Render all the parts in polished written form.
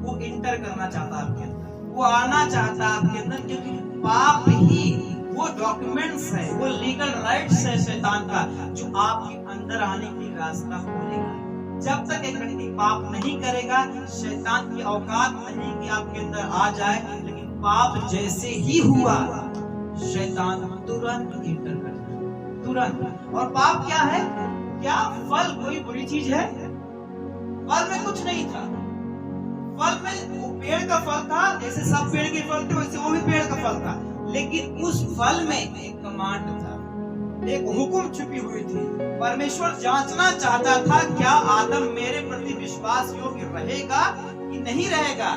वो इंटर करना चाहता है आपके अंदर, वो आना चाहता है आपके अंदर, क्योंकि पाप ही वो डॉक्यूमेंट्स है, वो लीगल राइट्स है शैतान का, जो आपके अंदर आने की रास्ता खोलेगा। जब तक एक व्यक्ति पाप नहीं करेगा, शैतान की औकात नहीं कि आपके अंदर आ जाए, लेकिन पाप जैसे ही हुआ, शैतान तुरंत इंटर करता है, तुरंत। और पाप क्या है? क्या फल कोई बुरी चीज है? फल में कुछ नहीं था। फल में वो पेड़ का फल था, जैसे सब पेड़ के फल थे वैसे वो भी पेड़ का फल था, लेकिन उस फल में एक कमांड था, एक हुक्म छुपी हुई थी। परमेश्वर जांचना चाहता था, क्या आदम मेरे प्रति विश्वास योग्य रहेगा कि नहीं रहेगा।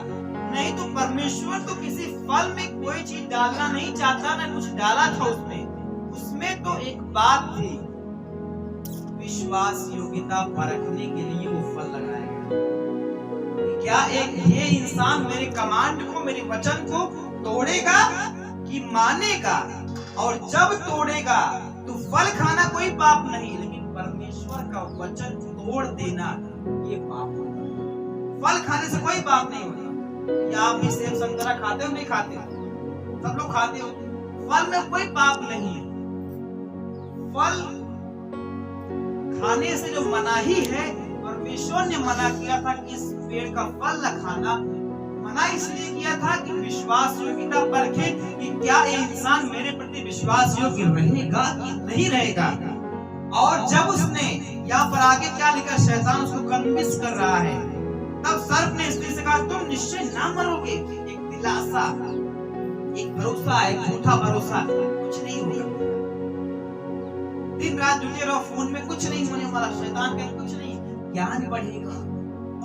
नहीं तो परमेश्वर तो किसी फल में कोई चीज डालना नहीं चाहता, ना कुछ डाला था उसमें। उसमें तो एक बात थी, विश्वास योग्यता परखने के लिए वो फल लगाया गया। क्या ये इंसान मेरे कमांड को, मेरे वचन को तोड़ेगा कि मानेगा? और जब तोड़ेगा तो फल खाना कोई पाप नहीं, लेकिन परमेश्वर का वचन तोड़ देना ये पाप होगा। फल खाने से कोई पाप नहीं होता। या आप भी सेब संतरा खाते हो? नहीं खाते? सब लोग खाते हो। फल में कोई पाप नहीं है। फल खाने से जो मनाही है, परमेश्वर ने मना किया था कि इस पेड़ का फल न खाना। मना इसलिए किया था कि विश्वास योग्यता परखे कि क्या ये इंसान मेरे प्रति विश्वास योग्य रहेगा कि नहीं रहेगा। और जब उसने यहाँ पर आगे क्या लिखा, शैतान उसको कन्विंस कर रहा है, तब सर्प ने स्त्री से कहा, तुम निश्चय ना मरोगे। एक दिलासा, एक भरोसा, एक झूठा भरोसा, कुछ नहीं होगा। दिन रात जुटे रहो फोन में, कुछ नहीं होने वाला। शैतान कहे कुछ नहीं, ज्ञान बढ़ेगा,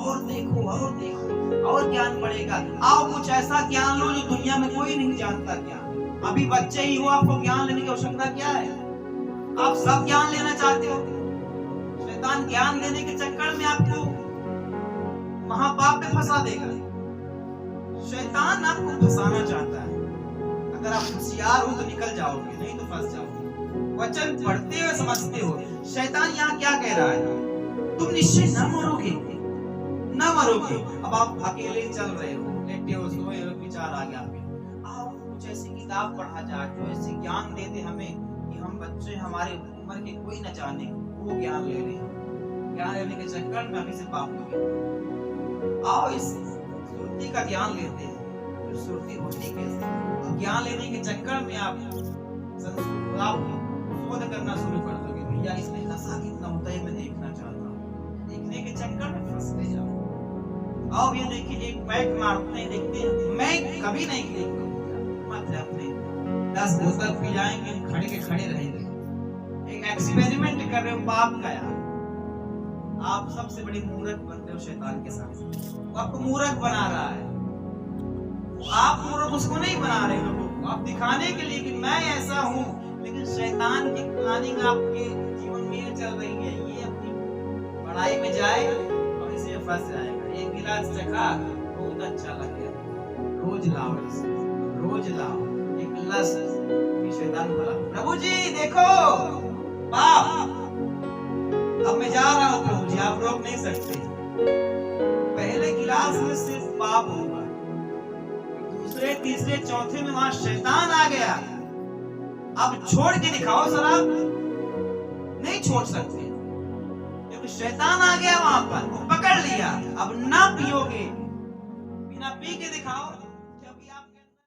और देखो और देखो और ज्ञान बढ़ेगा। आओ कुछ ऐसा ज्ञान लो जो दुनिया में कोई नहीं जानता। ज्ञान अभी बच्चे ही हो, आपको ज्ञान लेने की आवश्यकता क्या है? आप सब ज्ञान लेना चाहते हो। शैतान ज्ञान लेने के चक्कर में आपको महापाप में फंसा देगा। शैतान आपको फंसाना चाहता है। अगर आप होशियार हो तो निकल जाओगे, नहीं तो फंस जाओगे। वचन पढ़ते हुए समझते हो। शैतान यहाँ क्या कह रहा है? तुम निश्चय न मरोगे, न मरोगे। अब आप अकेले चल रहे हो, लेटे हो, सोए हो, विचार आ गया आपके, आओ कुछ ऐसी किताब पढ़ा जाए जो ऐसे ज्ञान दे दे हमें कि हम बच्चे हमारे उम्र के कोई न जाने, वो ज्ञान ले ले। ज्ञान लेने के चक्कर में अभी से पाप हो गया। आओ इस सुरती का ज्ञान लेते हैं, तो सुरती होती कैसे? तो ज्ञान लेने के चक्कर में आप शोध करना शुरू कर दोगे, भैया इसमें नशा कितना होता है मैं देखना चाहता हूँ। देखने के चक्कर में फंसते जाओ। आओ ये देखिए, एक पैक मारते हैं, देखते हैं, मैं कभी नहीं क्लिक करूंगा, मतलब अपने 10 बोतल पी जाएंगे, खड़े के खड़े रहेंगे। एक एक्सपेरिमेंट कर रहे हो पाप का। यार आप सबसे बड़ी मूर्ख बन रहे हो शैतान के साथ। वो आपको मूर्ख बना रहा है। आप मूर्ख उसको नहीं बना रहे लोगों को, आप दिखाने के लिए कि मैं ऐसा हूँ, लेकिन शैतान की प्लानिंग आपके जीवन में चल रही है। ये अपनी पढ़ाई में जाए और इसे फंस जाएगा। एक गिलास चखा, बहुत अच्छा लग गया, रोज लाओ इसे, रोज लाओ। एक गिलास शैतान बोला, प्रभु जी देखो पाप, अब मैं जा रहा हूँ प्रभु जी, आप रोक नहीं सकते। पहले गिलास में सिर्फ पाप होगा, दूसरे तीसरे चौथे में वहां शैतान आ गया। अब छोड़ के दिखाओ शराब, नहीं छोड़ सकते क्योंकि शैतान आ गया वहां पर, वो पकड़ लिया। अब ना पियोगे, बिना पी के दिखाओ।